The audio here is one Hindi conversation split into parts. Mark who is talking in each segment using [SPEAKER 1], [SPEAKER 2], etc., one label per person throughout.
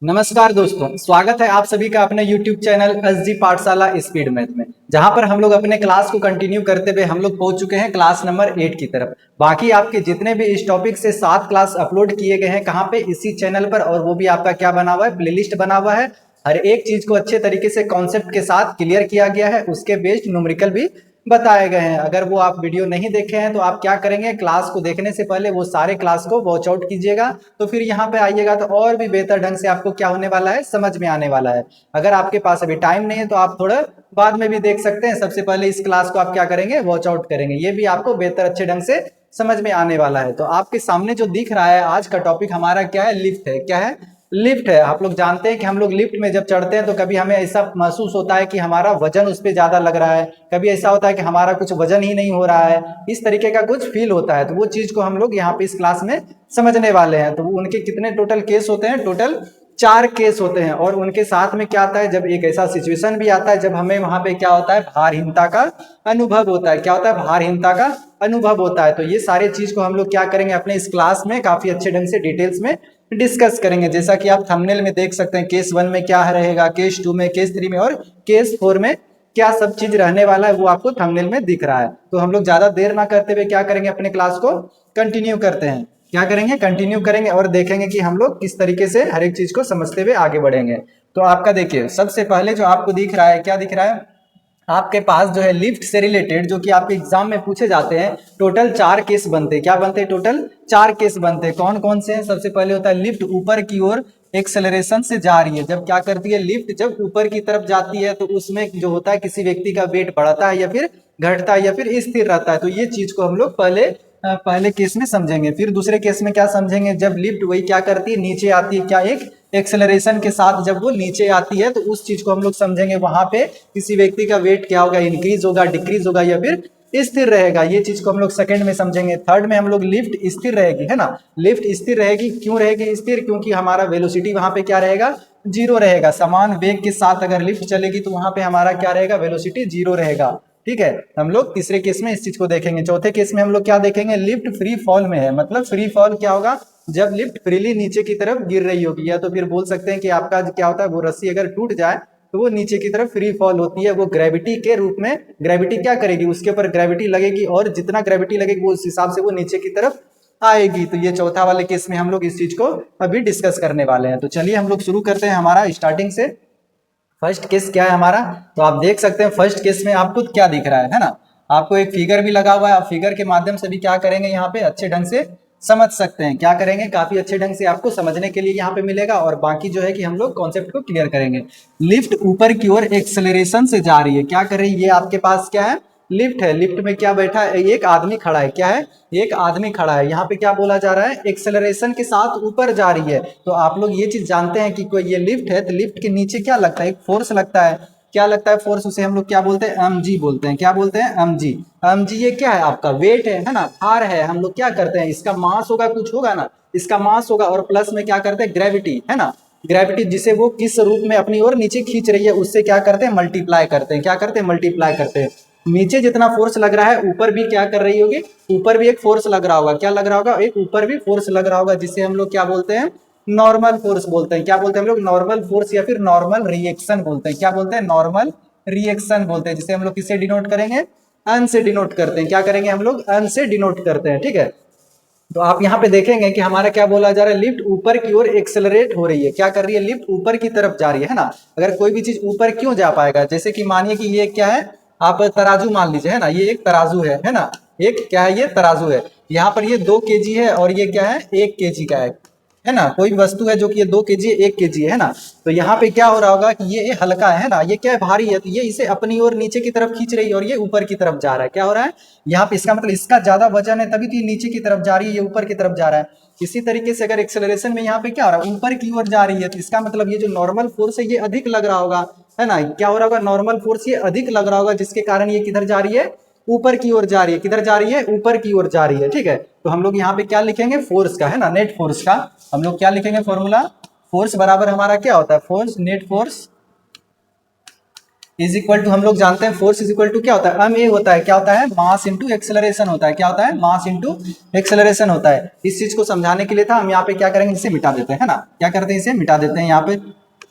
[SPEAKER 1] नमस्कार दोस्तों, स्वागत है आप सभी का अपने YouTube चैनल एसजी पाठशाला स्पीड मैथ में। जहां पर हम लोग अपने क्लास को कंटिन्यू करते हुए हम लोग पहुंच चुके हैं क्लास नंबर 8 की तरफ। बाकी आपके जितने भी इस टॉपिक से 7 क्लास अपलोड किए गए हैं कहां पे, इसी चैनल पर, और वो भी आपका क्या बना हुआ है, प्लेलिस्ट बना हुआ है। हर एक चीज को अच्छे तरीके से कॉन्सेप्ट के साथ क्लियर किया गया है, उसके बेस्ड न्यूमेरिकल भी बताए गए हैं। अगर वो आप वीडियो नहीं देखे हैं तो आप क्या करेंगे, क्लास को देखने से पहले वो सारे क्लास को वॉच आउट कीजिएगा, तो फिर यहाँ पे आइएगा तो और भी बेहतर ढंग से आपको क्या होने वाला है, समझ में आने वाला है। अगर आपके पास अभी टाइम नहीं है तो आप थोड़ा बाद में भी देख सकते हैं। सबसे पहले इस क्लास को आप क्या करेंगे, वॉच आउट करेंगे, ये भी आपको बेहतर अच्छे ढंग से समझ में आने वाला है। तो आपके सामने जो दिख रहा है, आज का टॉपिक हमारा क्या है, लिफ्ट है। क्या है? लिफ्ट है। आप लोग जानते हैं कि हम लोग लिफ्ट में जब चढ़ते हैं तो कभी हमें ऐसा महसूस होता है कि हमारा वजन उस पर ज्यादा लग रहा है, कभी ऐसा होता है कि हमारा कुछ वजन ही नहीं हो रहा है, इस तरीके का कुछ फील होता है। तो वो चीज को हम लोग यहाँ पे इस क्लास में समझने वाले हैं। तो उनके कितने टोटल केस होते हैं? टोटल 4 केस होते हैं। और उनके साथ में क्या आता है, जब एक ऐसा सिचुएशन भी आता है जब हमें वहां पे क्या होता है, भारहीनता का अनुभव होता है। क्या होता है? भारहीनता का अनुभव होता है। तो ये सारे चीज को हम लोग क्या करेंगे, अपने इस क्लास में काफी अच्छे ढंग से डिटेल्स में डिस्कस करेंगे। जैसा कि आप थंबनेल में देख सकते हैं, केस 1 में क्या रहेगा, केस 2 में, केस 3 में और केस 4 में क्या सब चीज रहने वाला है, वो आपको थंबनेल में दिख रहा है। तो हम लोग ज्यादा देर ना करते हुए क्या करेंगे, अपने क्लास को कंटिन्यू करते हैं। क्या करेंगे? कंटिन्यू करेंगे और देखेंगे कि हम लोग किस तरीके से हर एक चीज को समझते हुए आगे बढ़ेंगे। तो आपका देखिए, सबसे पहले जो आपको दिख रहा है, क्या दिख रहा है आपके पास, जो है लिफ्ट से रिलेटेड, जो कि आपके एग्जाम में पूछे जाते हैं। टोटल 4 केस बनते हैं। क्या बनते हैं? टोटल 4 केस बनते हैं। कौन कौन से हैं? सबसे पहले होता है लिफ्ट ऊपर की ओर एक्सेलरेशन से जा रही है। जब क्या करती है लिफ्ट, जब ऊपर की तरफ जाती है तो उसमें जो होता है, किसी व्यक्ति का वेट बढ़ता है या फिर घटता है या फिर स्थिर रहता है। तो ये चीज को हम लोग पहले केस में समझेंगे। फिर दूसरे केस में क्या समझेंगे, जब लिफ्ट वही क्या करती है, नीचे आती है। क्या? एक एक्सेलरेशन के साथ जब वो नीचे आती है तो उस चीज को हम लोग समझेंगे। वहां पे किसी व्यक्ति का वेट क्या होगा, इंक्रीज होगा, डिक्रीज होगा या फिर स्थिर रहेगा। ये चीज को हम लोग सेकंड में समझेंगे। थर्ड में हम लोग लिफ्ट स्थिर रहेगी, है ना। लिफ्ट स्थिर रहेगी, क्यों रहेगी स्थिर? क्योंकि हमारा वेलोसिटी वहां पे क्या रहेगा, जीरो रहेगा। समान वेग के साथ अगर लिफ्ट चलेगी तो वहां पे हमारा क्या रहेगा, वेलोसिटी जीरो रहेगा। ठीक है। हम लोग तीसरे केस में इस चीज को देखेंगे। चौथे केस में हम लोग क्या देखेंगे, लिफ्ट फ्री फॉल में है। मतलब फ्री फॉल क्या होगा, जब लिफ्ट फ्रीली नीचे की तरफ गिर रही होगी, या तो फिर बोल सकते हैं कि आपका क्या होता है, वो रस्सी अगर टूट जाए तो वो नीचे की तरफ फ्री फॉल होती है। वो ग्रेविटी के रूप में, ग्रेविटी क्या करेगी, उसके ऊपर ग्रेविटी लगेगी और जितना ग्रेविटी लगेगी वो उस हिसाब से वो नीचे की तरफ आएगी। तो ये चौथा वाले केस में हम लोग इस चीज को अभी डिस्कस करने वाले हैं। तो चलिए हम लोग शुरू करते हैं हमारा स्टार्टिंग से। फर्स्ट केस क्या है हमारा, तो आप देख सकते हैं फर्स्ट केस में आपको क्या दिख रहा है ना। आपको एक फिगर भी लगा हुआ है। आप फिगर के माध्यम से भी क्या करेंगे, यहाँ पे अच्छे ढंग से समझ सकते हैं। क्या करेंगे, काफी अच्छे ढंग से आपको समझने के लिए यहाँ पे मिलेगा। और बाकी जो है कि हम लोग कॉन्सेप्ट को क्लियर करेंगे। लिफ्ट ऊपर की ओर एक्सेलरेशन से जा रही है। क्या कर रही है, ये आपके पास क्या है, लिफ्ट है। लिफ्ट में क्या बैठा है, एक आदमी खड़ा है। क्या है? एक आदमी खड़ा है। यहाँ पे क्या बोला जा रहा है, एक्सेलरेशन के साथ ऊपर जा रही है। तो आप लोग ये चीज जानते हैं कि कोई ये लिफ्ट है तो लिफ्ट के नीचे क्या लगता है, एक फोर्स लगता है। क्या लगता है? फोर्स। उसे हम लोग क्या बोलते हैं, mg बोलते हैं। क्या बोलते हैं? mg। mg ये क्या है, आपका वेट है ना, भार है। हम लोग क्या करते हैं, इसका मास होगा, कुछ होगा ना, इसका मास होगा। और प्लस में क्या करते हैं, ग्रेविटी, है ना। ग्रेविटी जिसे वो किस रूप में अपनी ओर नीचे खींच रही है, उससे क्या करते हैं, मल्टीप्लाई करते हैं। क्या करते हैं? मल्टीप्लाई करते हैं। नीचे जितना फोर्स लग रहा है, ऊपर भी क्या कर रही होगी, ऊपर भी एक फोर्स लग रहा होगा। क्या लग रहा होगा, एक ऊपर भी फोर्स लग रहा होगा, जिसे हम लोग क्या बोलते हैं, नॉर्मल फोर्स बोलते हैं। क्या बोलते हैं हम लोग, नॉर्मल फोर्स या फिर नॉर्मल रिएक्शन बोलते हैं। क्या बोलते हैं? नॉर्मल रिएक्शन बोलते हैं, जिसे हम लोग किससे डिनोट करेंगे, अन से डिनोट करते हैं। क्या करेंगे हम लोग, अन से डिनोट करते हैं। ठीक है। तो आप यहाँ पे देखेंगे कि हमारा क्या बोला जा रहा है, लिफ्ट ऊपर की ओर एक्सेलरेट हो रही है। क्या कर रही है, लिफ्ट ऊपर की तरफ जा रही है ना। अगर कोई भी चीज ऊपर क्यों जा पाएगा, जैसे कि मानिए कि ये क्या है, आप तराजू मान लीजिए, है ना। ये एक तराजू है ना। एक क्या है, ये तराजू है। यहाँ पर ये 2 केजी है और ये क्या है, 1 केजी का है ना। कोई भी वस्तु है जो कि ये 2 केजी 1 केजी है ना। तो यहाँ पे क्या हो रहा होगा कि ये हल्का है ना, ये क्या है, भारी है। तो ये इसे अपनी ओर नीचे की तरफ खींच रही है और ये ऊपर की तरफ जा रहा है। क्या हो रहा है यहाँ पे, इसका मतलब इसका ज्यादा वजन है तभी तो ये नीचे की तरफ जा रही है, ये ऊपर की तरफ जा रहा है। इसी तरीके से अगर एक्सेलरेशन में यहाँ पे क्या हो रहा है, ऊपर की ओर जा रही है, तो इसका मतलब ये जो नॉर्मल फोर्स है ये अधिक लग रहा होगा, है ना। क्या हो रहा होगा, नॉर्मल फोर्स ये अधिक लग रहा होगा, जिसके कारण ये किधर जा रही है, ऊपर की ओर जा रही है। किधर जा रही है, ऊपर की ओर जा रही है। ठीक है। तो हम लोग यहाँ पे क्या लिखेंगे, फोर्स का, है ना, नेट फोर्स का हम लोग क्या लिखेंगे, फॉर्मूला। फोर्स बराबर हमारा क्या होता है, force net force is equal to हम लोग जानते हैं फोर्स इज इक्वल टू क्या होता है, ma होता है, क्या होता है, मास इंटू एक्सेलरेशन होता है, क्या होता है, मास इंटू एक्सेलरेशन होता है। इस चीज को समझाने के लिए था, हम यहाँ पे क्या करेंगे, इसे मिटा देते हैं, है ना, क्या करते हैं, इसे मिटा देते हैं। यहाँ पे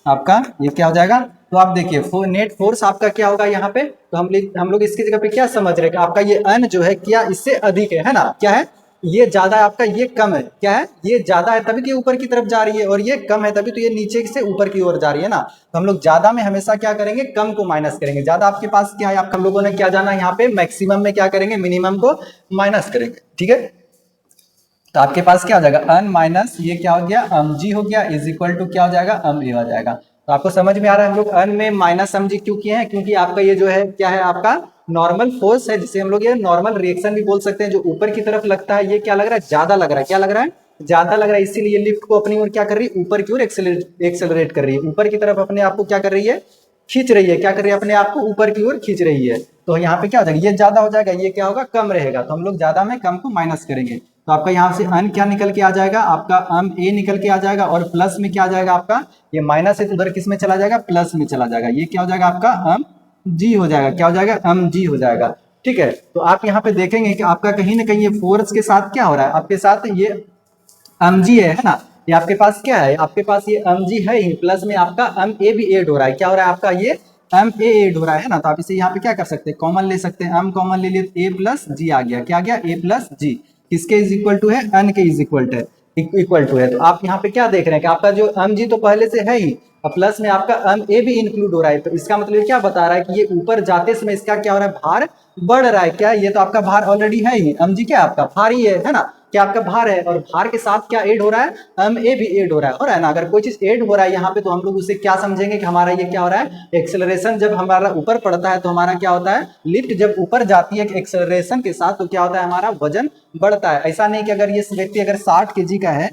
[SPEAKER 1] आपका ये क्या हो जाएगा, तो आप देखिए नेट फोर्स आपका क्या होगा यहाँ पे, तो हम लोग इसकी जगह पे क्या समझ रहे हैं कि आपका ये अन जो है क्या इससे अधिक है ना, क्या है, ये ज्यादा है आपका, ये कम है, क्या है, ये ज्यादा है तभी तो ये ऊपर की तरफ जा रही है, और ये कम है तभी तो ये नीचे से ऊपर की ओर जा रही है ना। तो हम लोग ज्यादा में हमेशा क्या करेंगे, कम को माइनस करेंगे। ज्यादा आपके पास क्या है, आप हम लोगों ने क्या जाना है यहाँ पे, मैक्सिमम में क्या करेंगे, मिनिमम को माइनस करेंगे, ठीक है। तो आपके पास क्या हो जाएगा, अन माइनस ये क्या हो गया, जी हो गया, इज इक्वल टू क्या हो जाएगा, ए हो जाएगा। तो आपको समझ में आ रहा है हम लोग अन में माइनस जी क्यों किए हैं, क्योंकि आपका ये जो है क्या है, आपका नॉर्मल फोर्स है, जिसे हम लोग ये नॉर्मल रिएक्शन भी बोल सकते हैं, जो ऊपर की तरफ लगता है, ये क्या लग रहा है, ज्यादा लग रहा है, क्या लग रहा है, ज्यादा लग रहा है, इसीलिए लिफ्ट को अपनी ओर क्या कर रही है, ऊपर की ओर एक्सेलरेट कर रही है, ऊपर की तरफ अपने आप को क्या कर रही है, खींच रही है, क्या कर रही है, अपने आप को ऊपर की ओर खींच रही है। तो यहाँ पे क्या हो जाएगा, ये ज्यादा हो जाएगा, ये क्या होगा, कम रहेगा, तो हम लोग ज्यादा में कम को माइनस करेंगे। तो आपका यहाँ से अन क्या निकल के आ जाएगा, आपका ए निकल के आ जाएगा, और प्लस में क्या आ जाएगा आपका, ये माइनस है तो उधर किस में चला जाएगा, प्लस में चला जाएगा, ये क्या हो जाएगा आपका जी हो जाएगा, क्या हो जाएगा, जी हो जाएगा, ठीक है। तो आप यहाँ पे देखेंगे कि आपका कहीं ना कहीं ये फोर्स के साथ क्या हो रहा है, आपके साथ ये जी है ना, ये आपके पास क्या है, आपके पास ये जी है ही, प्लस में आपका ए भी ऐड हो रहा है, क्या हो रहा है आपका, ये ए ऐड हो रहा है ना। तो आप इसे यहाँ पे क्या कर सकते हैं, कॉमन ले सकते हैं, कॉमन ले लिए, ए प्लस जी आ गया, क्या आ गया, ए प्लस जी, किसके इज इक्वल टू है, अन के इज इक्वल टू है, इक्वल टू है। तो आप यहाँ पे क्या देख रहे हैं कि आपका जो जी तो पहले से है ही, और प्लस में आपका ए भी इंक्लूड हो रहा है, तो इसका मतलब क्या बता रहा है कि ये ऊपर जाते समय इसका क्या हो रहा है, भार बढ़ रहा है, क्या ये तो आपका भार ऑलरेडी है ही, जी क्या आपका भार ही है ना, क्या आपका भार है, और भार के साथ क्या ऐड हो रहा है, ए भी ऐड हो रहा है ना। अगर कोई चीज ऐड हो रहा है यहाँ पे, तो हम लोग उसे क्या समझेंगे कि हमारा ये क्या हो रहा है, एक्सेलरेशन जब हमारा ऊपर पड़ता है तो हमारा क्या होता है, लिफ्ट जब ऊपर जाती है एक्सेलरेशन के साथ, तो क्या होता है, हमारा वजन बढ़ता है। ऐसा नहीं कि अगर ये व्यक्ति अगर 60 केजी का है,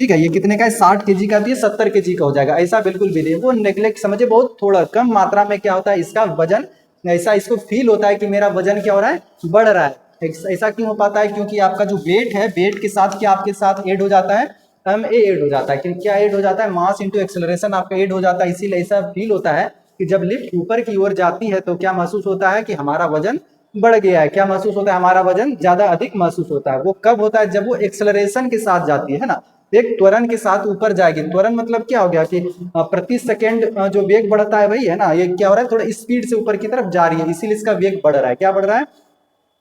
[SPEAKER 1] ठीक है, ये कितने का है, 60 केजी का, तो ये 70 केजी का हो जाएगा, ऐसा बिल्कुल भी नहीं, वो नेग्लेक्ट समझे, बहुत थोड़ा कम मात्रा में क्या होता है, इसका वजन ऐसा इसको फील होता है कि मेरा वजन क्या हो रहा है, बढ़ रहा है। ऐसा क्यों हो पाता है, क्योंकि आपका जो वेट है, वेट के साथ क्या आपके साथ ऐड हो जाता है, ए ऐड हो जाता है, क्योंकि क्या ऐड हो जाता है, मास इंटू एक्सेलरेशन आपका ऐड हो जाता है, इसीलिए ऐसा फील होता है कि जब लिफ्ट ऊपर की ओर जाती है तो क्या महसूस होता है कि हमारा वजन बढ़ गया है, क्या महसूस होता है, हमारा वजन ज्यादा अधिक महसूस होता है। वो कब होता है, जब वो एक्सेलरेशन के साथ जाती है ना, एक त्वरण के साथ ऊपर जाएगी। त्वरण मतलब क्या हो गया कि प्रति सेकंड जो वेग बढ़ता है भाई, है ना, ये क्या हो रहा है, थोड़ा स्पीड से ऊपर की तरफ जा रही है, इसीलिए इसका वेग बढ़ रहा है, क्या बढ़ रहा है,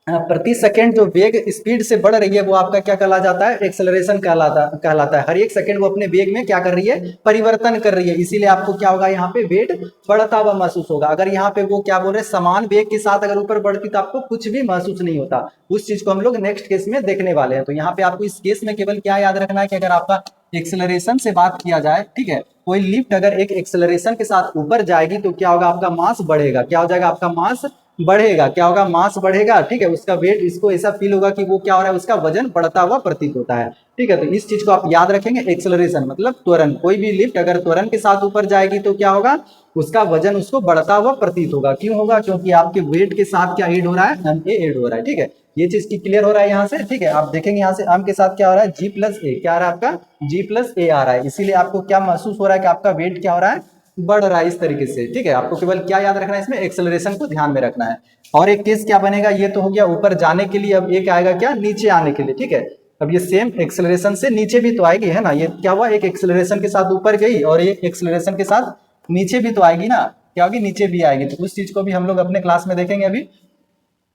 [SPEAKER 1] प्रति सेकंड जो वेग स्पीड से बढ़ रही है, वो आपका क्या कहला जाता है, एक्सेलरेशन कहलाता है। हर एक सेकंड वो अपने वेग में क्या कर रही है, परिवर्तन कर रही है, इसीलिए आपको क्या होगा, यहाँ पे वेट बढ़ता हुआ महसूस होगा। अगर यहाँ पे वो क्या बोल रहे हैं, समान वेग के साथ अगर ऊपर बढ़ती तो आपको कुछ भी महसूस नहीं होता। उस चीज को हम लोग नेक्स्ट केस में देखने वाले हैं। तो यहाँ पे आपको इस केस में केवल क्या याद रखना है कि अगर आपका एक्सेलरेशन से बात किया जाए, ठीक है, कोई लिफ्ट अगर एक एक्सेलरेशन के साथ ऊपर जाएगी तो क्या होगा, आपका मास बढ़ेगा, क्या हो जाएगा, आपका मास बढ़ेगा, क्या होगा, मास बढ़ेगा, ठीक है, उसका वेट, इसको ऐसा फील होगा कि वो क्या हो रहा है, उसका वजन बढ़ता हुआ प्रतीत होता है, ठीक है। तो इस चीज को आप याद रखेंगे, एक्सेलरेशन मतलब त्वरण, कोई भी लिफ्ट अगर त्वरण के साथ ऊपर जाएगी तो क्या होगा, उसका वजन उसको बढ़ता हुआ प्रतीत होगा। क्यों होगा, क्योंकि आपके वेट के साथ क्या ऐड हो रहा है, ए ऐड हो रहा है, ठीक है। ये चीज की क्लियर हो रहा है यहाँ से, ठीक है। आप देखेंगे यहाँ से के साथ क्या हो रहा है, जी प्लस ए, क्या आ रहा है आपका, जी प्लस ए आ रहा है, इसीलिए आपको क्या महसूस हो रहा है कि आपका वेट क्या हो रहा है, बढ़ रहा है इस तरीके से, ठीक है। आपको केवल क्या याद रखना है, इसमें एक्सेलरेशन को ध्यान में रखना है। और एक केस क्या बनेगा, ये तो हो गया ऊपर जाने के लिए, अब एक आएगा क्या, नीचे आने के लिए, ठीक है। अब ये सेम एक्सेलरेशन से नीचे भी तो आएगी, है ना, ये क्या हुआ, एक एक्सेलरेशन के साथ ऊपर गई और एक एक्सेलरेशन के साथ नीचे भी तो आएगी ना, क्या होगी, नीचे भी आएगी। तो उस चीज को भी हम लोग अपने क्लास में देखेंगे अभी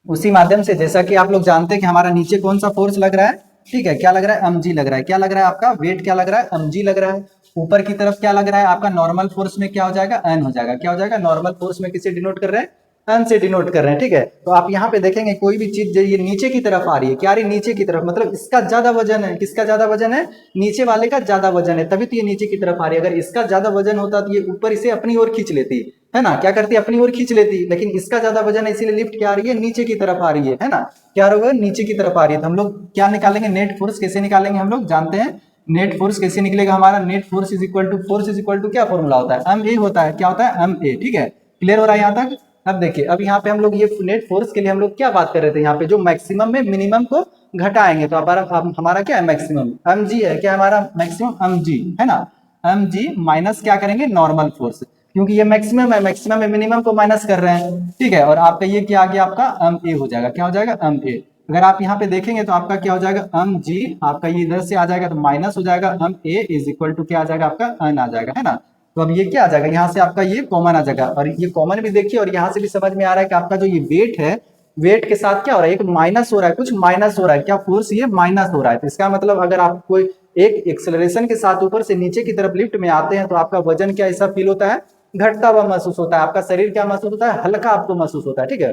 [SPEAKER 1] उसी माध्यम से। जैसा कि आप लोग जानते हैं कि हमारा नीचे कौन सा फोर्स लग रहा है, ठीक है, क्या लग रहा है, mg लग रहा है, क्या लग रहा है आपका वेट, क्या लग रहा है, mg लग रहा है। ऊपर की तरफ क्या लग रहा है आपका, नॉर्मल फोर्स में क्या हो जाएगा, n हो जाएगा, क्या हो जाएगा, नॉर्मल फोर्स में किसे डिनोट कर रहे हैं, n से डिनोट कर रहे हैं, ठीक है। तो आप यहाँ पे देखेंगे कोई भी चीज ये नीचे की तरफ आ रही है, क्या आ रही है, नीचे की तरफ, मतलब इसका ज्यादा वजन है, किसका ज्यादा वजन है, नीचे वाले का ज्यादा वजन है, तभी तो ये नीचे की तरफ आ रही है। अगर इसका ज्यादा वजन होता तो ये ऊपर इसे अपनी ओर खींच लेती, है ना, क्या करती, अपनी ओर खींच लेती, लेकिन इसका ज्यादा वजन है, इसीलिए लिफ्ट क्या आ रही है, नीचे की तरफ आ रही है ना, क्या होगा, नीचे की तरफ आ रही है। तो हम लोग क्या निकालेंगे, नेट फोर्स कैसे निकालेंगे, हम लोग जानते हैं नेट फोर्स कैसे निकलेगा हमारा, net force is equal to, force is equal to क्या फॉर्मूला होता है, एम ए होता है, क्या होता है, एम ए, ठीक है। क्लियर हो रहा है यहाँ तक। अब देखिए, अब यहाँ पे हम लोग ये नेट फोर्स के लिए हम लोग क्या बात कर रहे थे, यहाँ पे जो मैक्सिमम में मिनिमम को घटाएंगे, तो हमारा क्या है, मैक्सिमम एम जी है, क्या हमारा मैक्सिमम एम जी है ना, एम जी माइनस क्या करेंगे, नॉर्मल फोर्स। क्योंकि ये मैक्सिमम है, मैक्सिमम में मिनिमम को माइनस कर रहे हैं, ठीक है। और आपका ये क्या आ गया, आपका अम ए हो जाएगा, क्या हो जाएगा, अम ए। अगर आप यहाँ पे देखेंगे तो आपका क्या हो जाएगा, अम जी, आपका ये इधर से आ जाएगा तो माइनस हो जाएगा, अम ए इज इक्वल टू क्या आ जाएगा, आपका अन आ जाएगा, है ना। तो अब ये क्या आ जाएगा, यहाँ से आपका ये कॉमन आ जाएगा, और ये कॉमन भी देखिए, और यहाँ से भी समझ में आ रहा है कि आपका जो ये वेट है, वेट के साथ क्या हो रहा है, एक माइनस हो रहा है, कुछ माइनस हो रहा है, क्या फोर्स ये माइनस हो रहा है। तो इसका मतलब अगर आप कोई एक एक्सेलरेशन के साथ ऊपर से नीचे की तरफ लिफ्ट में आते हैं तो आपका वजन क्या ऐसा फील होता है, घटता हुआ महसूस होता है, आपका शरीर क्या महसूस होता है, हल्का आपको महसूस होता है, ठीक है।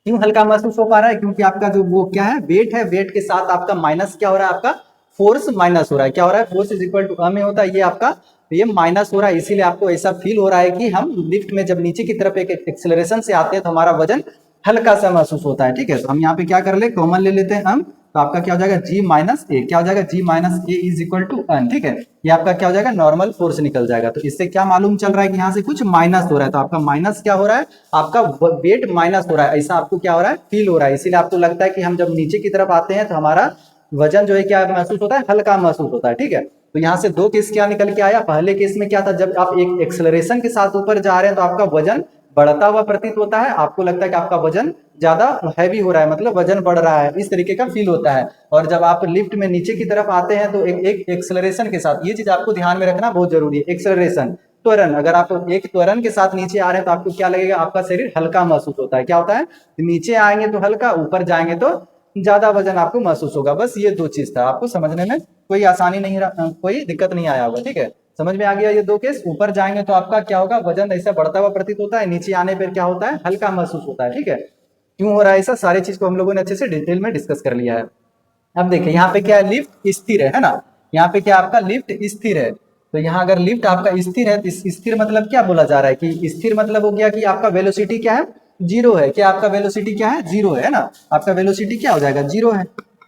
[SPEAKER 1] क्यों हल्का महसूस हो पा रहा है, क्योंकि आपका जो वो क्या है, वेट है, वेट के साथ आपका माइनस क्या हो रहा है, आपका फोर्स माइनस हो रहा है, क्या हो रहा है, फोर्स इज इक्वल टू में होता है, ये आपका ये माइनस हो रहा है, इसीलिए आपको ऐसा फील हो रहा है कि हम लिफ्ट में जब नीचे की तरफ एक एक्सेलरेशन से आते हैं तो हमारा वजन हल्का सा महसूस होता है, ठीक है। तो हम यहाँ पे क्या कर ले, कॉमन ले लेते हैं हम, तो आपका क्या हो जाएगा, जी माइनस ए, क्या हो जाएगा, G minus A is equal to un, ठीक है। ये आपका क्या हो जाएगा, नॉर्मल फोर्स निकल जाएगा। तो इससे क्या मालूम चल रहा है कि यहाँ से कुछ माइनस हो रहा है, तो आपका माइनस क्या हो रहा है, आपका वेट माइनस हो रहा है, ऐसा आपको क्या हो रहा है, फील हो रहा है। इसीलिए आपको लगता है कि हम जब नीचे की तरफ आते हैं तो हमारा वजन जो है क्या महसूस होता है, हल्का महसूस होता है, ठीक है। तो यहाँ से दो केस क्या निकल के आया, पहले केस में क्या था, जब आप एक एक्सेलरेशन के साथ ऊपर जा रहे हैं तो आपका वजन बढ़ता हुआ प्रतीत होता है, आपको लगता है कि आपका वजन ज्यादा हैवी हो रहा है, मतलब वजन बढ़ रहा है, इस तरीके का फील होता है। और जब आप लिफ्ट में नीचे की तरफ आते हैं तो एक एक्सेलरेशन के साथ, ये चीज आपको ध्यान में रखना बहुत जरूरी है, एक्सेलरेशन, त्वरण, अगर आप एक त्वरण के साथ नीचे आ रहे हैं तो आपको क्या लगेगा, आपका शरीर हल्का महसूस होता है, क्या होता है, नीचे आएंगे तो हल्का, ऊपर जाएंगे तो ज्यादा वजन आपको महसूस होगा। बस ये दो चीज था, आपको समझने में कोई आसानी नहीं रहा, कोई दिक्कत नहीं आया होगा, ठीक है। समझ में आ गया ये दो केस, ऊपर जाएंगे तो आपका क्या होगा, वजन ऐसा बढ़ता हुआ प्रतीत होता है, नीचे आने पर क्या होता है, हल्का महसूस होता है, ठीक है। क्यों हो रहा है ऐसा, सारी चीज को हम लोगों ने अच्छे से डिटेल में डिस्कस कर लिया है। अब देखिए यहाँ पे क्या है, लिफ्ट स्थिर है ना, यहाँ पे क्या आपका लिफ्ट स्थिर है। तो यहाँ अगर लिफ्ट आपका स्थिर है तो स्थिर मतलब क्या बोला जा रहा है, कि स्थिर मतलब हो गया कि आपका वेलोसिटी क्या है, जीरो है, क्या आपका वेलोसिटी क्या है, जीरो है ना, आपका वेलोसिटी क्या हो जाएगा, जीरो है,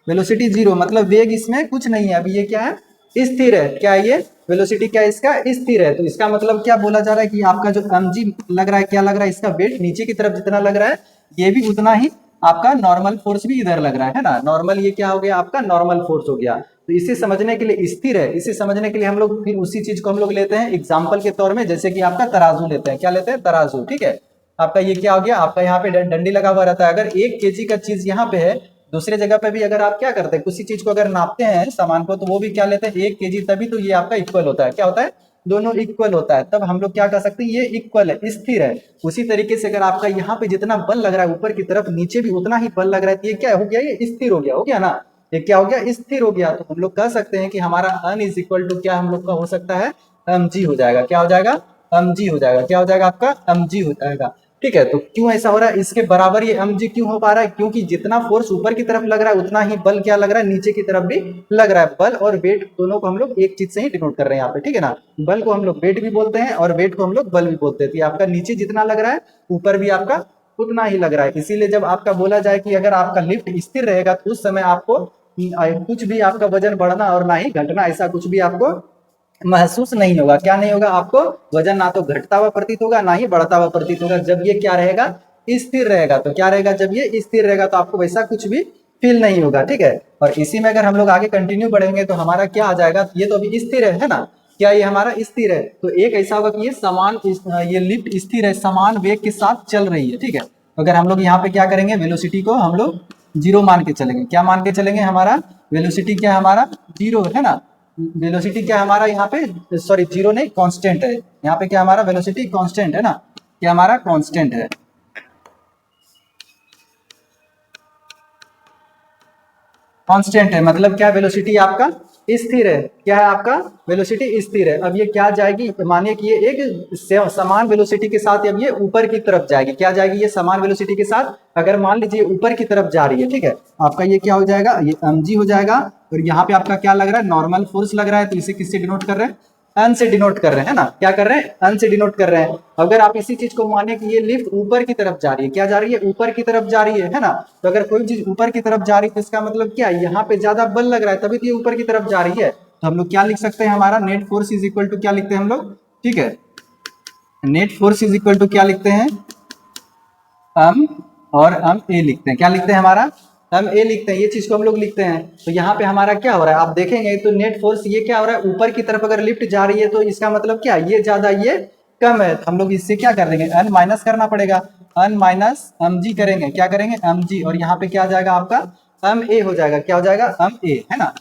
[SPEAKER 1] वेलोसिटी जीरो, मतलब वेग इसमें कुछ नहीं है, अभी ये क्या है, स्थिर है, क्या ये वेलोसिटी क्या है, इसका स्थिर है। तो इसका मतलब क्या बोला जा रहा है कि आपका जो mg लग रहा है, क्या लग रहा है, इसका वेट नीचे की तरफ जितना लग रहा है ये भी उतना ही आपका नॉर्मल फोर्स भी इधर लग रहा है ना, नॉर्मल ये क्या हो गया, आपका नॉर्मल फोर्स हो गया। तो इसे समझने के लिए स्थिर है, इसे समझने के लिए हम लोग फिर उसी चीज को हम लोग लेते हैं एग्जाम्पल के तौर में, जैसे कि आपका तराजू लेते हैं, क्या लेते हैं, तराजू, ठीक है। आपका ये क्या हो गया, आपका यहाँ पे डंडी लगा हुआ रहता है, अगर 1 kg का चीज यहाँ पे है, दूसरे जगह पे भी अगर आप क्या करते हैं, किसी चीज को अगर नापते हैं सामान को, तो वो भी क्या लेते हैं, 1 kg, तभी तो ये आपका इक्वल होता है, क्या होता है, दोनों इक्वल होता है, तब हम लोग क्या कर सकते हैं, ये इक्वल है, स्थिर है। उसी तरीके से अगर आपका यहाँ पे जितना बल लग रहा है ऊपर की तरफ, नीचे भी उतना ही बल लग रहा है, तो ये क्या हो गया, ये स्थिर हो गया ना, ये क्या हो गया, स्थिर हो गया। तो हम लोग कह सकते हैं कि हमारा अन इज इक्वल टू क्या हम लोग का हो सकता है, mg हो जाएगा, क्या हो जाएगा, mg हो जाएगा, क्या हो जाएगा, आपका mg हो जाएगा, ठीक है। तो क्यों ऐसा हो रहा है, इसके बराबर ये mg क्यों हो पा रहा है, क्योंकि जितना फोर्स ऊपर की तरफ लग रहा है उतना ही बल क्या लग रहा है, नीचे की तरफ भी लग रहा है। बल और वेट दोनों को हम लोग एक चीज से ही डिनोट कर रहे हैं यहाँ पे, ठीक है ना, बल को हम लोग वेट भी बोलते हैं और वेट को हम लोग बल भी बोलते हैं। तो आपका नीचे जितना लग रहा है ऊपर भी आपका उतना ही लग रहा है। इसीलिए जब आपका बोला जाए कि अगर आपका लिफ्ट स्थिर रहेगा तो उस समय आपको कुछ भी आपका वजन बढ़ना और ना ही घटना, ऐसा कुछ भी आपको महसूस नहीं होगा। क्या नहीं होगा, आपको वजन ना तो घटता हुआ प्रतीत होगा ना ही बढ़ता हुआ प्रतीत होगा, जब ये क्या रहेगा, स्थिर रहेगा। तो क्या रहेगा, जब ये स्थिर रहेगा तो आपको वैसा कुछ भी फील नहीं होगा, ठीक है। और इसी में अगर हम लोग आगे कंटिन्यू बढ़ेंगे तो हमारा क्या आ जाएगा, ये तो अभी स्थिर है ना, क्या ये हमारा स्थिर है, तो एक ऐसा होगा कि ये समान, ये लिफ्ट स्थिर है, समान वेग के साथ चल रही है, ठीक है। अगर हम लोग यहाँ पे क्या करेंगे, वेलोसिटी को हम लोग जीरो मान के चलेंगे, क्या मान के चलेंगे, हमारा वेलोसिटी क्या है, हमारा जीरो है ना, वेलोसिटी क्या हमारा यहाँ पे, सॉरी जीरो नहीं, कांस्टेंट है, यहाँ पे क्या हमारा वेलोसिटी कांस्टेंट है ना, क्या हमारा कांस्टेंट है, कांस्टेंट है, मतलब क्या वेलोसिटी आपका स्थिर है, क्या है आपका वेलोसिटी स्थिर है। अब ये क्या जाएगी, मानिए कि ये एक समान वेलोसिटी के साथ अब ये ऊपर की तरफ जाएगी, क्या जाएगी, ये समान वेलोसिटी के साथ अगर मान लीजिए ऊपर की तरफ जा रही है, ठीक है, आपका ये क्या हो जाएगा, ये mg हो जाएगा। और यहाँ पे आपका क्या लग रहा है, नॉर्मल फोर्स लग रहा है, तो इसे किससे डिनोट कर रहे हैं, अन से डिनोट कर रहे हैं ना, क्या कर रहे हैं, अन से डिनोट कर रहे हैं। अगर आप इसी चीज को मानिए कि ये लिफ्ट ऊपर की तरफ जा रही है, क्या जा रही है, ऊपर की तरफ जा रही है ना, तो अगर कोई चीज ऊपर की तरफ जा रही है तो इसका मतलब क्या है, यहाँ पे ज्यादा बल लग रहा है तभी तो ये ऊपर की तरफ जा रही है। तो हम लोग क्या लिख सकते हैं, हमारा net force is equal to क्या लिखते हैं हम लोग, ठीक है, net force is equal to क्या लिखते हैं, अम और अम ए लिखते हैं, क्या लिखते हैं, हमारा हम ए लिखते हैं, ये चीज को हम लोग लिखते हैं। तो यहाँ पे हमारा क्या हो रहा है, आप देखेंगे तो नेट फोर्स ये क्या हो रहा है, ऊपर की तरफ अगर लिफ्ट जा रही है तो इसका मतलब क्या, ये ज्यादा ये कम है, तो हम लोग इससे क्या कर देंगे, एन माइनस करना पड़ेगा, एन माइनस एम जी करेंगे, क्या करेंगे एम जी, और यहाँ पे क्या आ जाएगा आपका एम ए हो जाएगा, क्या हो जाएगा एम ए, है ना,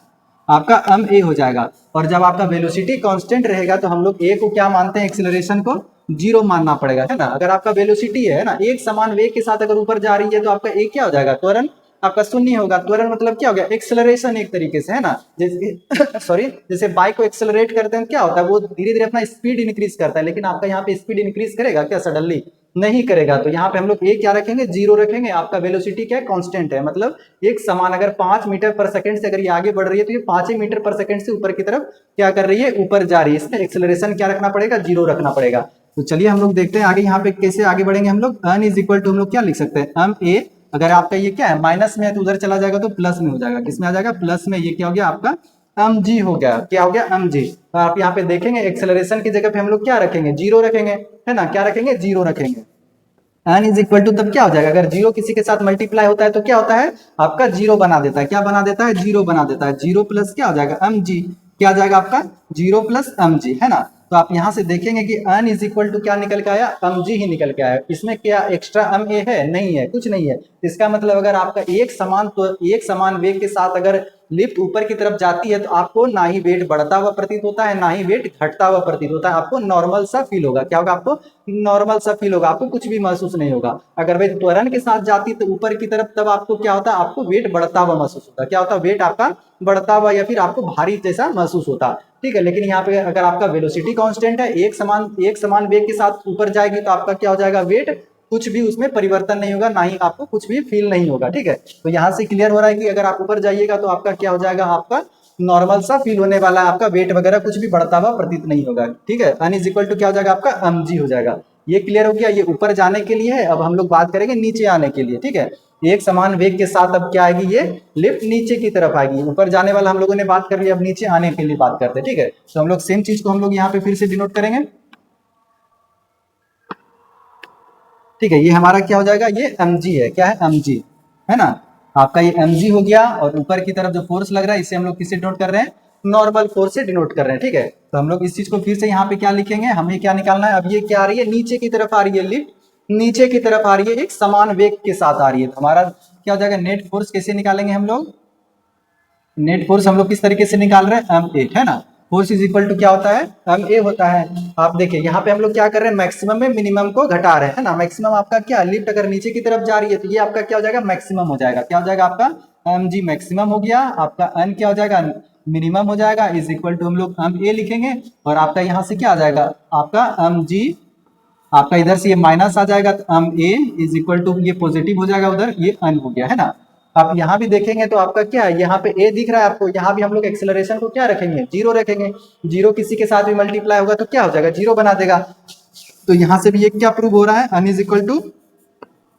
[SPEAKER 1] आपका एम ए हो जाएगा। और जब आपका वेलोसिटी कांस्टेंट रहेगा तो हम लोग ए को क्या मानते हैं, एक्सेलरेशन को जीरो मानना पड़ेगा, है ना। अगर आपका वेलोसिटी है ना एक समान वेग के साथ अगर ऊपर जा रही है तो आपका ए क्या हो जाएगा, त्वरण आपका शून्य होगा। त्वरण मतलब क्या हो गया, एक्सेलरेशन एक तरीके से, है ना। जैसे सॉरी जैसे बाइक को एक्सेलरेट करते हैं क्या होता है, वो धीरे धीरे अपना स्पीड इंक्रीज करता है, लेकिन आपका यहाँ पे स्पीड इंक्रीज करेगा क्या सडनली, नहीं करेगा। तो यहाँ पे हम लोग ए क्या रखेंगे, जीरो रखेंगे। आपका वेलोसिटी क्या है, कांस्टेंट है, मतलब एक समान, अगर 5 मीटर पर सेकंड से अगर ये आगे बढ़ रही है तो ये 5 मीटर पर सेकंड से ऊपर की तरफ क्या कर रही है, ऊपर जा रही है। इसमें एक्सेलरेशन क्या रखना पड़ेगा, जीरो रखना पड़ेगा। तो चलिए हम लोग देखते हैं आगे यहाँ पे कैसे आगे बढ़ेंगे हम लोग। एन इज इक्वल टू हम लोग क्या लिख सकते हैं, एम ए, अगर आपका ये क्या है माइनस में है तो उधर चला जाएगा तो प्लस में हो जाएगा, किसमें आ जाएगा, प्लस में। ये क्या हो गया आपका एम जी हो गया, क्या हो गया एम जी। तो आप यहाँ पे देखेंगे एक्सेलरेशन की जगह पे हम लोग क्या रखेंगे, जीरो रखेंगे, है ना, क्या रखेंगे, जीरो रखेंगे। एन इज इक्वल टू तब क्या हो जाएगा, अगर जीरो किसी के साथ मल्टीप्लाई होता है तो क्या होता है, आपका जीरो बना देता है, क्या बना देता है, जीरो बना देता है। जीरो प्लस क्या हो जाएगा एम जी, क्या आ जाएगा आपका जीरो प्लस एम जी, है ना। तो आप यहां से देखेंगे कि एन इज इक्वल टू क्या निकल के आया, एम जी ही निकल के आया। इसमें क्या एक्स्ट्रा एम ए है, नहीं है, कुछ नहीं है। इसका मतलब अगर आपका एक समान वेग के साथ अगर लिफ्ट ऊपर की तरफ जाती है तो आपको ना ही वेट बढ़ता हुआ प्रतीत होता है, ना ही वेट घटता हुआ प्रतीत होता है, आपको नॉर्मल सा फील होगा। क्या होगा, आपको नॉर्मल सा फील होगा, आपको कुछ भी महसूस नहीं होगा। अगर वे त्वरण के साथ जाती तो ऊपर की तरफ, तब आपको क्या होता है, आपको वेट बढ़ता हुआ महसूस होता है। क्या होता है, वेट आपका बढ़ता हुआ या फिर आपको भारी जैसा महसूस होता, ठीक है। लेकिन यहाँ पे अगर आपका वेलोसिटी कांस्टेंट है, एक समान वेग के साथ ऊपर जाएगी तो आपका क्या हो जाएगा, वेट कुछ भी उसमें परिवर्तन नहीं होगा, ना ही आपको कुछ भी फील नहीं होगा, ठीक है। तो यहाँ से क्लियर हो रहा है कि अगर आप ऊपर जाइएगा तो आपका क्या हो जाएगा, आपका नॉर्मल सा फील होने वाला है, आपका वेट वगैरह कुछ भी बढ़ता हुआ प्रतीत नहीं होगा, ठीक है। एन इज इक्वल टू क्या हो जाएगा, आपका एम जी हो जाएगा। ये क्लियर हो गया, ये ऊपर जाने के लिए है। अब हम लोग बात करेंगे नीचे आने के लिए, ठीक है। एक समान वेग के साथ अब क्या आएगी, ये लिफ्ट नीचे की तरफ आएगी। ऊपर जाने वाला हम लोगों ने बात कर लिया, अब नीचे आने के लिए बात करते हैं, ठीक है। तो हम लोग सेम चीज को हम लोग यहाँ पे फिर से डिनोट करेंगे, ठीक है। ये हमारा क्या हो जाएगा, ये mg है, क्या है mg, है ना। आपका ये mg हो गया, और ऊपर की तरफ जो फोर्स लग रहा है इसे हम लोग किससे डिनोट कर रहे हैं, नॉर्मल फोर्स से डिनोट कर रहे हैं, ठीक है। तो हम लोग इस चीज को फिर से यहाँ पे क्या लिखेंगे, हमें क्या निकालना है, अब ये क्या आ रही है, नीचे की तरफ आ रही है, लिफ्ट नीचे की तरफ आ रही है, एक समान वेग के साथ आ रही है। तो हमारा क्या हो जाएगा, नेट फोर्स कैसे निकालेंगे हम लोग, नेट फोर्स हम लोग किस तरीके से निकाल रहे हैं, एम ए, है ना। फोर्स इज इक्वल टू क्या होता है, एम ए होता है। आप देखिए यहाँ पे हम लोग क्या कर रहे हैं, मैक्सिमम में मिनिमम को घटा रहे हैं, है ना। मैक्सिमम आपका क्या, लिफ्ट अगर नीचे की तरफ जा रही है तो ये आपका क्या हो जाएगा, मैक्सिमम हो जाएगा। क्या हो जाएगा, आपका एम जी मैक्सिमम हो गया, आपका एन क्या हो जाएगा, मिनिमम हो जाएगा, इज इक्वल टू हम लोग एम ए लिखेंगे। और आपका यहाँ से क्या आ जाएगा, आपका एम जी, आपका इधर से ये माइनस आ जाएगा तो M A is equal to ये पॉजिटिव हो जाएगा, उधर ये एन हो गया, है ना। आप यहाँ भी देखेंगे तो आपका क्या है, यहाँ पे ए दिख रहा है आपको, यहाँ भी हम लोग एक्सेलरेशन को क्या रखेंगे, जीरो रखेंगे। जीरो किसी के साथ भी मल्टीप्लाई होगा तो क्या हो जाएगा, जीरो बना देगा। तो यहाँ से भी ये क्या प्रूव हो रहा है, N is equal to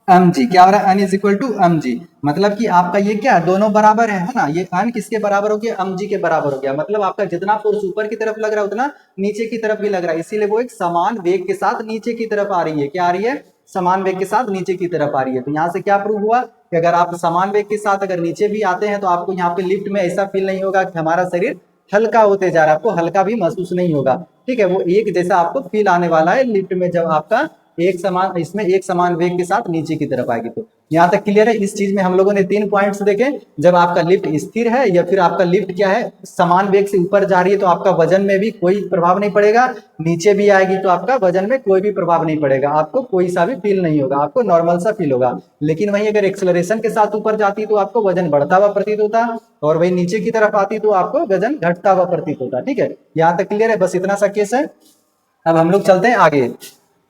[SPEAKER 1] M G, क्या हो रहा है, N is equal to M G. मतलब कि आपका ये क्या है, दोनों बराबर है ना। ये एन किसके बराबर हो गया, एम जी के बराबर हो गया। मतलब आपका जितना फोर्स ऊपर की तरफ लग रहा है उतना नीचे की तरफ भी लग रहा है, इसीलिए वो एक समान वेग के साथ नीचे की तरफ आ रही है। क्या आ रही है, समान वेग के साथ नीचे की तरफ आ रही है। तो यहाँ से क्या प्रूव हुआ कि अगर आप समान वेग के साथ अगर नीचे भी आते हैं तो आपको यहाँ पे लिफ्ट में ऐसा फील नहीं होगा कि हमारा शरीर हल्का होते जा रहा है, आपको हल्का भी महसूस नहीं होगा, ठीक है। वो एक जैसा आपको फील आने वाला है लिफ्ट में, जब आपका एक समान, इसमें एक समान वेग के साथ नीचे की तरफ आएगी। तो यहाँ तक क्लियर है। इस चीज में हम लोगों ने 3 पॉइंट्स देखे, जब आपका लिफ्ट स्थिर है या फिर आपका लिफ्ट क्या है, समान वेग से ऊपर जा रही है तो आपका वजन में भी कोई प्रभाव नहीं पड़ेगा, नीचे भी आएगी तो आपका वजन में कोई भी प्रभाव नहीं पड़ेगा, आपको कोई सा भी फील नहीं होगा, आपको नॉर्मल सा फील होगा। लेकिन वहीं अगर एक्सेलरेशन के साथ ऊपर जाती तो आपको वजन बढ़ता हुआ प्रतीत होता, और वही नीचे की तरफ आती तो आपको वजन घटता हुआ प्रतीत होता, ठीक है। यहाँ तक क्लियर है, बस इतना सा केस है। अब हम लोग चलते हैं आगे।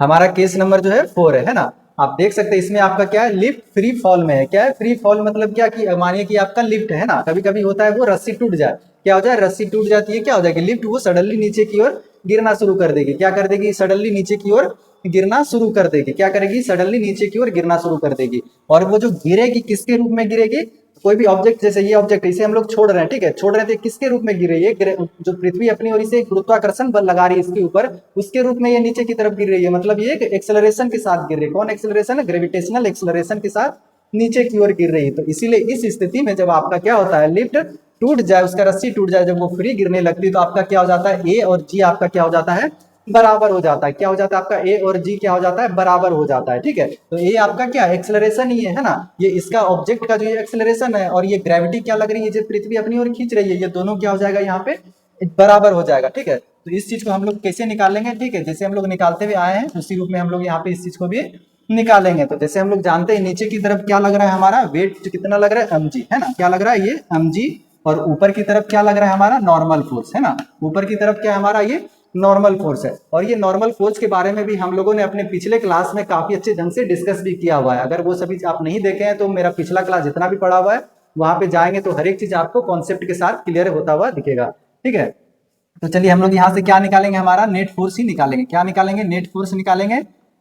[SPEAKER 1] हमारा केस नंबर जो है 4 है ना। आप देख सकते हैं इसमें आपका क्या है, लिफ्ट फ्री फॉल में है। क्या है, फ्री फॉल मतलब क्या, कि मानिए कि आपका लिफ्ट है ना, कभी कभी होता है वो रस्सी टूट जाए, क्या हो जाए, रस्सी टूट जाती है, क्या हो जाएगी, लिफ्ट वो सडनली नीचे की ओर गिरना शुरू कर देगी। क्या कर देगी, सडनली नीचे की ओर गिरना शुरू कर देगी। क्या करेगी, सडनली नीचे की ओर गिरना शुरू कर देगी। और वो जो गिरेगी किसके रूप में गिरेगी, कोई भी ऑब्जेक्ट, जैसे ये ऑब्जेक्ट इसे हम लोग छोड़ रहे हैं, ठीक है, छोड़ रहे थे, किसके रूप में गिर रही है, जो पृथ्वी अपनी ओर से गुरुत्वाकर्षण बल लगा रही है इसके ऊपर, उसके रूप में ये नीचे की तरफ गिर रही है। मतलब ये एक्सेलरेशन के साथ गिर रही है। कौन एक्सेलरेशन है, ग्रेविटेशनल एक्सेलरेशन के साथ नीचे की ओर गिर रही है। तो इसीलिए इस स्थिति में जब आपका क्या होता है, लिफ्ट टूट जाए, उसका रस्सी टूट जाए, जब वो फ्री गिरने लगती है तो आपका क्या हो जाता है, ए और जी आपका क्या हो जाता है, बराबर हो जाता है। क्या हो जाता है आपका ए और जी क्या हो जाता है, बराबर हो जाता है। ठीक है, तो ये आपका क्या एक्सेलरेशन ही है ना, ये इसका ऑब्जेक्ट का जो ये एक्सेलरेशन है और ये ग्रेविटी क्या लग रही है, जो पृथ्वी अपनी ओर खींच रही है, ये दोनों क्या हो जाएगा यहाँ पे बराबर हो जाएगा। ठीक है, तो इस चीज को हम लोग कैसे निकालेंगे, ठीक है, जैसे हम लोग निकालते हुए आए हैं उसी रूप में हम लोग यहाँ पे इस चीज को भी निकालेंगे। तो जैसे हम लोग जानते हैं नीचे की तरफ क्या लग रहा है, हमारा वेट कितना लग रहा है, mg है ना, क्या लग रहा है ये mg, और ऊपर की तरफ क्या लग रहा है हमारा नॉर्मल फोर्स है ना, ऊपर की तरफ क्या है हमारा ये नॉर्मल फोर्स है। और ये नॉर्मल फोर्स के बारे में भी हम लोगों ने अपने पिछले क्लास में काफी अच्छे ढंग से डिस्कस भी किया हुआ है। अगर वो सभी आप नहीं देखे हैं तो मेरा पिछला क्लास जितना भी पढ़ा हुआ है वहां पे जाएंगे तो हर एक चीज आपको कॉन्सेप्ट के साथ क्लियर होता हुआ दिखेगा। ठीक है, तो चलिए हम लोग यहाँ से क्या निकालेंगे, हमारा नेट फोर्स ही निकालेंगे। क्या निकालेंगे, नेट फोर्स निकालेंगे,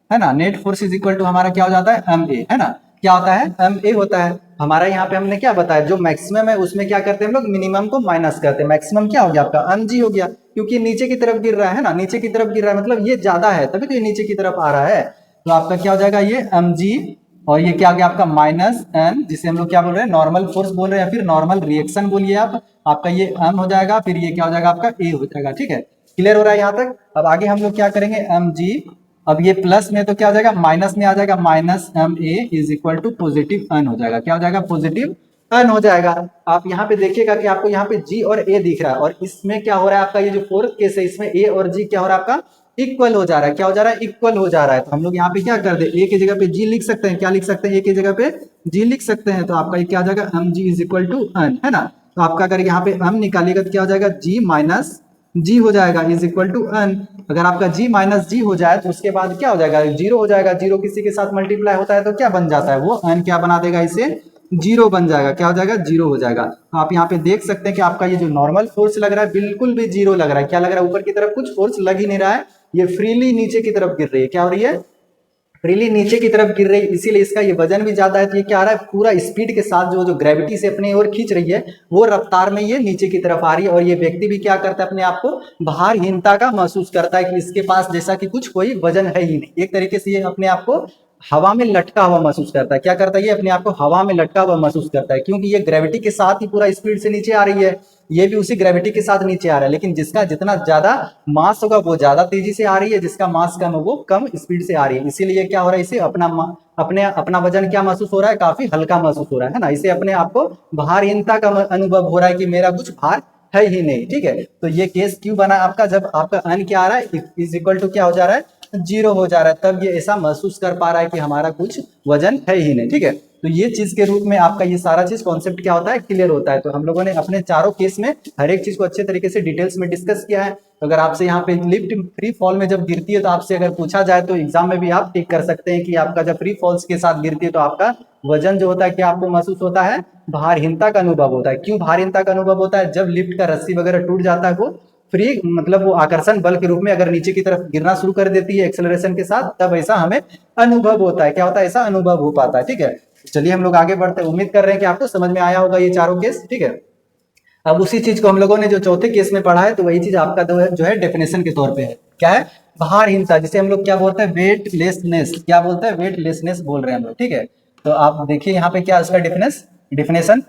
[SPEAKER 1] है ना। Net force is equal to हमारा क्या हो जाता है, एम ए, है ना। क्या होता है, एम ए होता है हमारा। यहाँ पे हमने क्या बताया, जो मैक्सिमम है उसमें क्या करते हैं हम लोग, मिनिमम को माइनस करते हैं। मैक्सिमम क्या हो गया आपका, एम जी हो गया, क्योंकि नीचे की तरफ गिर रहा है ना, नीचे की तरफ गिर रहा है मतलब ये ज्यादा है तभी तो ये नीचे की तरफ आ रहा है। तो आपका क्या हो जाएगा ये एम जी, और ये क्या आ गया आपका माइनस एन, जिसे हम लोग क्या बोल रहे हैं, नॉर्मल फोर्स बोल रहे हैं, या फिर नॉर्मल रिएक्शन बोलिए आप। आपका ये एम हो जाएगा, फिर ये क्या हो जाएगा आपका ए हो जाएगा। ठीक है, क्लियर हो रहा है यहाँ तक। अब आगे हम लोग क्या करेंगे, एम जी, अब ये प्लस में तो क्या हो जाएगा, माइनस में आ जाएगा, minus M A is equal to positive N हो जाएगा। क्या हो जाएगा, पॉजिटिव एन हो जाएगा। आप यहाँ पे देखिएगा कि आपको यहाँ पे जी और ए दिख रहा है, और इसमें क्या हो रहा है आपका, ये जो फोर्थ केस है इसमें ए और जी क्या हो रहा है आपका, इक्वल हो जा रहा है। क्या हो जा रहा है, इक्वल हो जा रहा है। तो हम लोग यहाँ पे क्या कर दे, ए की जगह पे जी लिख सकते हैं, क्या लिख सकते हैं, ए की जगह पे जी लिख सकते हैं। तो आपका ये क्या हो जाएगा, M G is equal to N, है ना। तो आपका अगर यहाँ पे एम निकालिएगा तो क्या हो जाएगा, जी माइनस जी हो जाएगा इज इक्वल टू एन। अगर आपका जी माइनस जी हो जाए तो उसके बाद क्या हो जाएगा, जीरो हो जाएगा। जीरो किसी के साथ मल्टीप्लाई होता है तो क्या बन जाता है, वो एन क्या बना देगा, इसे जीरो बन जाएगा। क्या हो जाएगा, जीरो हो जाएगा। तो आप यहाँ पे देख सकते हैं कि आपका ये जो नॉर्मल फोर्स लग रहा है बिल्कुल भी जीरो लग रहा है। क्या लग रहा है, ऊपर की तरफ कुछ फोर्स लग ही नहीं रहा है, ये फ्रीली नीचे की तरफ गिर रही है। क्या हो रही है, फ्रीली नीचे की तरफ गिर रही है, इसीलिए इसका ये वजन भी ज्यादा है। तो ये क्या आ रहा है, पूरा स्पीड के साथ जो जो ग्रेविटी से अपने ओर खींच रही है वो रफ्तार में ये नीचे की तरफ आ रही है। और ये व्यक्ति भी क्या करता है, अपने आप को भारहीनता का महसूस करता है कि इसके पास जैसा कि कुछ कोई वजन है ही नहीं। एक तरीके से ये अपने आप को हवा में लटका हुआ महसूस करता है। क्या करता है, ये अपने आप को हवा में लटका हुआ महसूस करता है, क्योंकि ये ग्रेविटी के साथ ही पूरा स्पीड से नीचे आ रही है, ये भी उसी ग्रेविटी के साथ नीचे आ रहा है। लेकिन जिसका जितना ज्यादा मास होगा वो ज्यादा तेजी से आ रही है, जिसका मास कम हो वो कम स्पीड से आ रही है। इसीलिए क्या हो रहा है, इसे अपना वजन क्या महसूस हो रहा है, काफी हल्का महसूस हो रहा है ना। इसे अपने आप को भारहीनता का अनुभव हो रहा है कि मेरा कुछ भार है ही नहीं। ठीक है, तो ये केस क्यों बना आपका, जब आपका अन क्या आ रहा है, इज इक्वल टू क्या हो जा रहा है, जीरो हो जा रहा है, तब ये ऐसा महसूस कर पा रहा है कि हमारा कुछ वजन है ही नहीं। ठीक है, तो ये चीज के रूप में आपका ये सारा चीज कॉन्सेप्ट क्या होता है, क्लियर होता है। तो हम लोगों ने अपने चारों केस में हर एक चीज को अच्छे तरीके से डिटेल्स में डिस्कस किया है। अगर आपसे यहाँ पे लिफ्ट फ्री फॉल में जब गिरती है तो आपसे अगर पूछा जाए तो एग्जाम में भी आप टिक कर सकते हैं कि आपका जब फ्री फॉल्स के साथ गिरती है तो आपका वजन जो होता है क्या आपको महसूस होता है, भारहीनता का अनुभव होता है। क्यों भारहीनता का अनुभव होता है, जब लिफ्ट का रस्सी वगैरह टूट जाता है वो फ्री मतलब वो आकर्षण बल के रूप में अगर नीचे की तरफ गिरना शुरू कर देती है एक्सेलरेशन के साथ, तब ऐसा हमें अनुभव होता है। क्या होता है, ऐसा अनुभव हो पाता है। ठीक है, चलिए हम लोग आगे बढ़ते हैं। उम्मीद कर रहे हैं कि आपको समझ में आया होगा ये चारों केस। ठीक है, अब उसी चीज को हम लोगों ने जो चौथे केस में पढ़ा है तो वही चीज आपका जो है डेफिनेशन के तौर पे है। क्या है, भारहीनता, जिसे हम लोग क्या बोलते हैं, वेटलेसनेस। क्या बोलते हैं, वेटलेसनेस बोल रहे हैं हम लोग। ठीक है, तो आप देखिए यहाँ पे क्या उसका डिफिनेशन,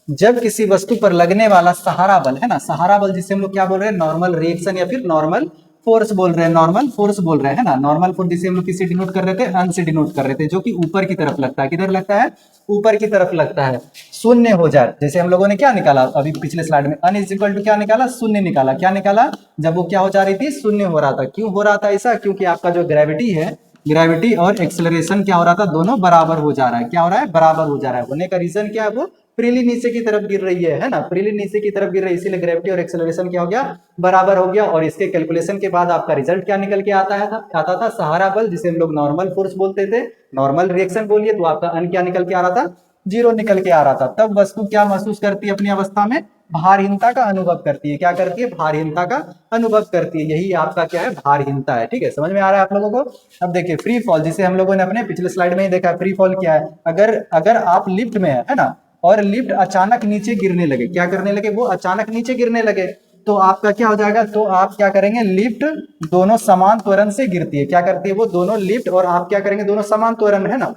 [SPEAKER 1] जब किसी वस्तु पर लगने वाला सहारा बल, है ना, सहारा बल जिसे हम लोग क्या बोल रहे हैं, नॉर्मल रिएक्शन या फिर नॉर्मल फोर्स बोल रहे हैं, नॉर्मल फोर्स बोल रहे हैं, है ना। नॉर्मल फोर्स जिसे हम लोग किसी डिनोट कर रहे थे, अन से डिनोट कर रहे थे, जो कि ऊपर की तरफ लगता है। किधर लगता है, ऊपर की तरफ लगता है। शून्य हो जाए, जैसे हम लोगों ने क्या निकाला अभी पिछले स्लाइड में, अन इज इक्वल टू क्या निकाला, शून्य निकाला। क्या निकाला, जब वो क्या हो जा रही थी, शून्य हो रहा था। क्यों हो रहा था ऐसा, क्योंकि आपका जो ग्रेविटी है, ग्रेविटी और एक्सेलरेशन क्या हो रहा था, दोनों बराबर हो जा रहा है। क्या हो रहा है, बराबर हो जा रहा है। होने का रीजन क्या है, वो फ्रीली नीचे की तरफ गिर रही है ना, फ्रीली नीचे की तरफ गिर रही है, इसीलिए ग्रेविटी और एक्सेलरेशन क्या हो गया, बराबर हो गया। और इसके कैलकुलेशन के बाद आपका रिजल्ट क्या निकल के आता था सहारा बल, जिसे हम लोग नॉर्मल फोर्स बोलते थे, नॉर्मल रिएक्शन बोलिए, तो आपका अन क्या निकल के आ रहा था, जीरो निकल के आ रहा था। तब वस्तु क्या महसूस करती है अपनी अवस्था में, भारहीनता का अनुभव करती है। क्या करती है, भारहीनता का अनुभव करती है। यही आपका क्या है, भारहीनता है। ठीक है, समझ में आ रहा है आप लोगों को। अब देखिए फ्री फॉल, जिसे हम लोगों ने अपने पिछले स्लाइड में ही देखा, फ्री फॉल क्या है, अगर आप लिफ्ट में है ना, और लिफ्ट अचानक नीचे गिरने लगे, क्या करने लगे, वो अचानक नीचे गिरने लगे, तो आपका क्या हो जाएगा, तो आप क्या करेंगे, लिफ्ट दोनों समान त्वरण से गिरती है। क्या करती है वो, दोनों लिफ्ट और आप क्या करेंगे, दोनों समान त्वरण, है ना।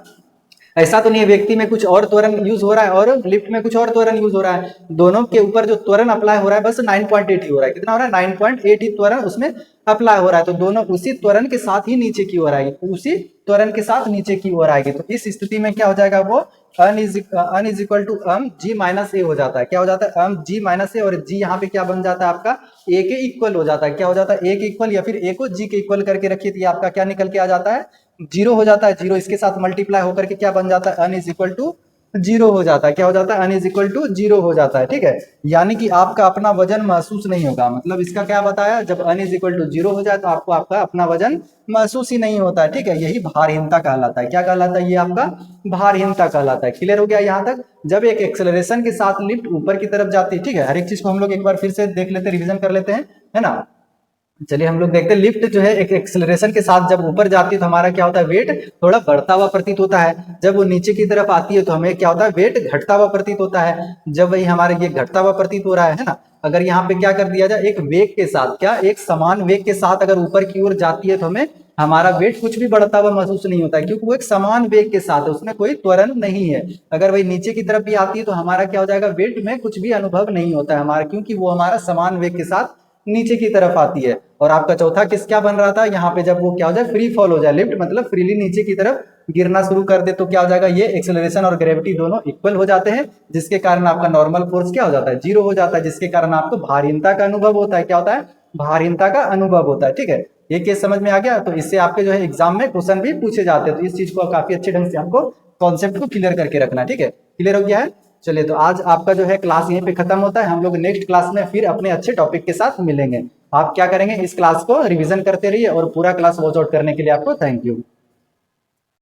[SPEAKER 1] ऐसा तो नहीं है व्यक्ति में कुछ और त्वरण यूज हो रहा है और लिफ्ट में कुछ और त्वरण यूज हो रहा है, दोनों के ऊपर जो त्वरण अप्लाई हो रहा है बस 9.8 ही हो रहा है। कितना हो रहा है, 9.8 ही त्वरण उसमें अप्लाई हो रहा है, तो दोनों उसी त्वरण के साथ ही नीचे की ओर आएगी, उसी त्वरण के साथ नीचे की ओर आएगी। तो इस स्थिति में क्या हो जाएगा, वो un is equal to G minus A हो जाता है। क्या हो जाता है, जी माइनस ए, और जी यहाँ पे क्या बन जाता है आपका, ए के इक्वल हो जाता है। क्या हो जाता है, ए के इक्वल, या फिर ए को जी के इक्वल करके रखिए तो ये आपका क्या निकल के आ जाता है, जीरो हो जाता है। जीरो इसके साथ मल्टीप्लाई होकर के क्या बन जाता है, अन इज इक्वल टू जीरो हो जाता है। क्या हो जाता है, अन इज इक्वल टू जीरो हो जाता है। ठीक है, यानी कि आपका अपना वजन महसूस नहीं होगा। मतलब इसका क्या बताया, जब अन इज इक्वल टू जीरो हो जाए तो आपको आपका अपना वजन महसूस ही नहीं होता है। ठीक है, यही भारहीनता कहलाता है। क्या कहलाता है, ये आपका भारहीनता कहलाता है। क्लियर हो गया यहाँ तक। जब एक एक्सेलरेशन के साथ लिफ्ट ऊपर की तरफ जाती है, ठीक है, हर एक चीज को हम लोग एक बार फिर से देख लेते हैं, रिविजन कर लेते हैं, है ना। चलिए हम लोग देखते हैं, लिफ्ट जो है एक एक्सेलरेशन के साथ जब ऊपर जाती है तो हमारा क्या होता है, वेट थोड़ा बढ़ता हुआ प्रतीत होता है। जब वो नीचे की तरफ आती है तो हमें क्या होता है, वेट घटता हुआ प्रतीत होता है। जब वही हमारे ये घटता हुआ प्रतीत हो रहा है ना, अगर यहाँ पे क्या कर दिया जाए, एक वेग के साथ, क्या एक समान वेग के साथ अगर ऊपर की ओर जाती है तो हमें हमारा वेट कुछ भी बढ़ता हुआ महसूस नहीं होता है, क्योंकि वो एक समान वेग के साथ है, उसमें कोई त्वरण नहीं है। अगर वही नीचे की तरफ भी आती है तो हमारा क्या हो जाएगा, वेट में कुछ भी अनुभव नहीं होता है हमारा, क्योंकि वो हमारा समान वेग के साथ नीचे की तरफ आती है। और आपका चौथा किस क्या बन रहा था, यहाँ पे जब वो क्या हो जाए, फ्री फॉल हो जाए, लिफ्ट मतलब फ्रीली नीचे की तरफ गिरना शुरू कर दे, तो क्या हो जाएगा, ये एक्सेलरेशन और ग्रेविटी दोनों इक्वल हो जाते हैं, जिसके कारण आपका नॉर्मल फोर्स क्या हो जाता है, जीरो हो जाता है, जिसके कारण आपको भारहीनता का अनुभव होता है। क्या होता है, भारहीनता का अनुभव होता है। ठीक है, ये केस समझ में आ गया। तो इससे आपके जो है एग्जाम में क्वेश्चन भी पूछे जाते हैं, तो इस चीज को काफी अच्छे ढंग से आपको कॉन्सेप्ट को क्लियर करके रखना है। ठीक है, क्लियर हो गया है। चलिए, तो आज आपका जो है क्लास यहीं पे खत्म होता है। हम लोग नेक्स्ट क्लास में फिर अपने अच्छे टॉपिक के साथ मिलेंगे। आप क्या करेंगे, इस क्लास को रिवीजन करते रहिए, और पूरा क्लास वॉच आउट करने के लिए आपको थैंक यू।